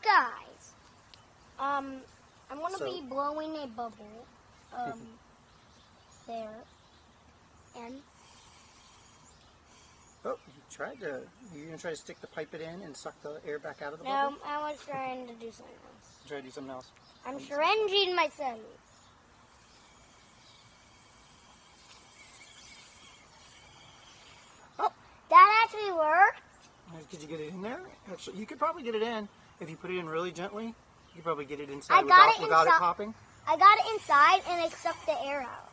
guys, I'm gonna be blowing a bubble, there, and oh, you're gonna try to stick the pipe in and suck the air back out of the bubble? no, I was trying to do something else. Try to do something else. I'm syringing myself. Oh, that actually worked. Could you get it in there? Actually, you could probably get it in if you put it in really gently. You could probably get it inside without it popping. I got it inside and it sucked the air out.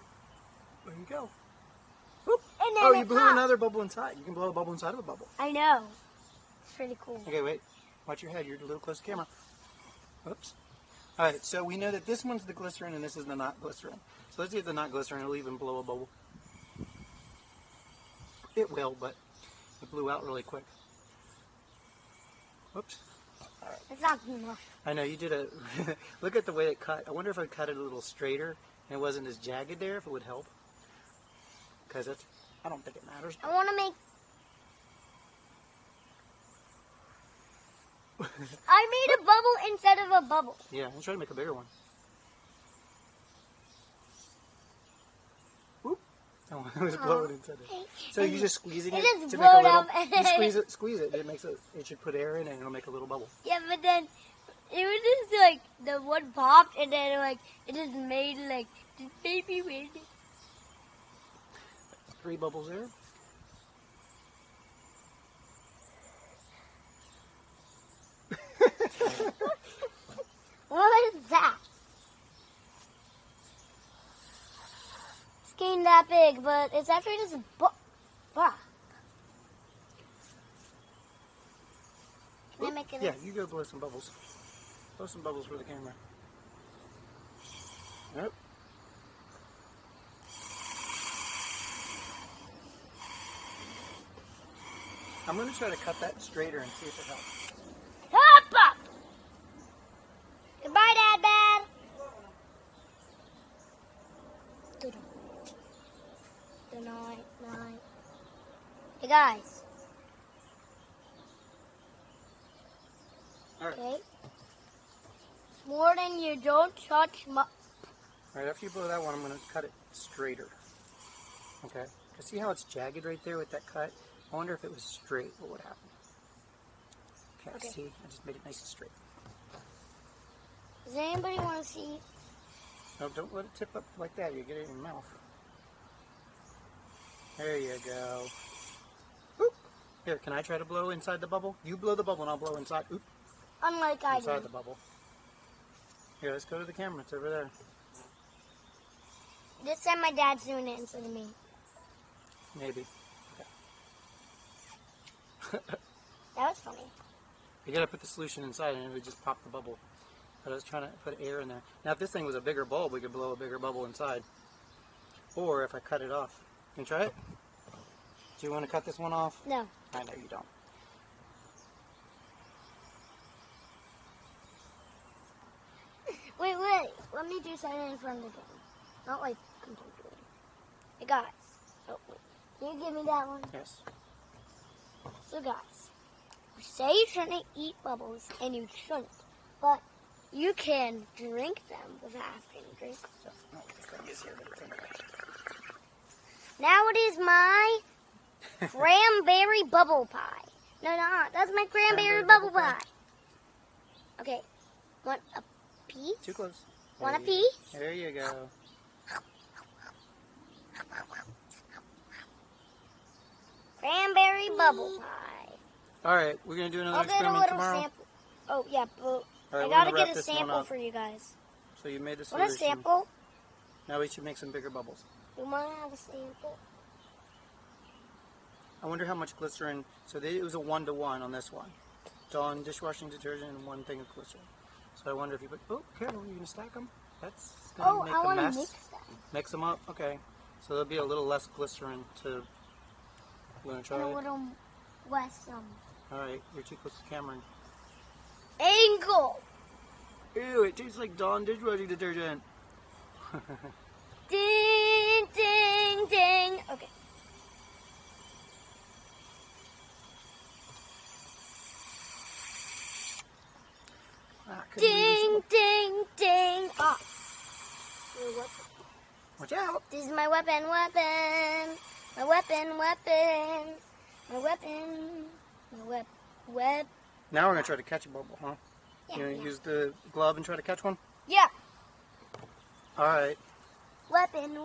There you go. Whoop. And then Oh, you blew another bubble inside. You can blow a bubble inside of a bubble. I know. It's pretty cool. Okay, wait. Watch your head. You're a little close to the camera. Oops. All right, so we know that this one's the glycerin and this is the not glycerin. So let's get the not glycerin. It'll even blow a bubble. It will, but it blew out really quick. Whoops. All right. It's not enough. I know, you did a... Look at the way it cut. I wonder if I cut it a little straighter and it wasn't as jagged there, if it would help. Because that's... I don't think it matters. I want to make... I made a bubble instead of a bubble. Yeah, I'm trying to make a bigger one. Whoop. Oh, it was blowing inside it. So you're just squeezing it just to make a little... up. You squeeze it. It should put air in it and it'll make a little bubble. Yeah, but then it was just like the one popped and then like it just made like this baby wind. 3 bubbles there. What is that? It's getting that big, but it's actually just a Can I make it? Yeah, you go blow some bubbles. Blow some bubbles for the camera. Yep. I'm going to try to cut that straighter and see if it helps. Hop up! Goodbye, Dad, Bad. Good night, night. Hey, guys. All right. Okay. More than you don't touch my... All right, after you blow that one, I'm going to cut it straighter. Okay? Because see how it's jagged right there with that cut? I wonder if it was straight, what would happen? Okay, see? I just made it nice and straight. Does anybody want to see? No, don't let it tip up like that. You get it in your mouth. There you go. Oop. Here, can I try to blow inside the bubble? You blow the bubble and I'll blow inside. Oop. Unlike I Inside did. the bubble. Here, let's go to the camera. It's over there. This time my dad's doing it instead of me. Maybe. Okay. That was funny. You gotta put the solution inside and it would just pop the bubble. But I was trying to put air in there. Now if this thing was a bigger bulb, we could blow a bigger bubble inside. Or if I cut it off. Can you try it? Do you want to cut this one off? No. I know you don't. Wait. Let me do something in front of the camera. Not like completely. Hey guys. Oh, wait. Can you give me that one? Yes. So guys, you say you shouldn't eat bubbles, and you shouldn't. But you can drink them without having to drink them. Oh, this thing is here. Now it is my cranberry bubble pie. No, that's my cranberry bubble pie. Okay, want a piece? Too close. Want a piece? There you go. Cranberry bubble pie. All right, we're gonna do another I'll get a experiment little tomorrow. sample. Oh yeah, but Right, I we're gotta gonna wrap get a this one sample up. for you guys. So you made the Want solution. a sample? Now we should make some bigger bubbles. You want to have a sample? I wonder how much glycerin. So it was a 1-to-1 on this one. Dawn dishwashing detergent and 1 thing of glycerin. So I wonder if you put. Oh, careful! You're gonna stack them. That's gonna make I a want to mess. mix them. Mix them up. Okay. So there'll be a little less glycerin to. You wanna try And a it? little less All right. You're too close to the camera. angle. Ew! It tastes like Dawn dishwashing detergent. Ding, ding, ding. Okay. Ah, couldn't release it. Ding, ding, ding. Oh. Watch out. This is my weapon. My weapon. My weapon. Now we're going to try to catch a bubble, huh? Yeah, You going to yeah. use the glove and try to catch one? Yeah. All right. Weapon.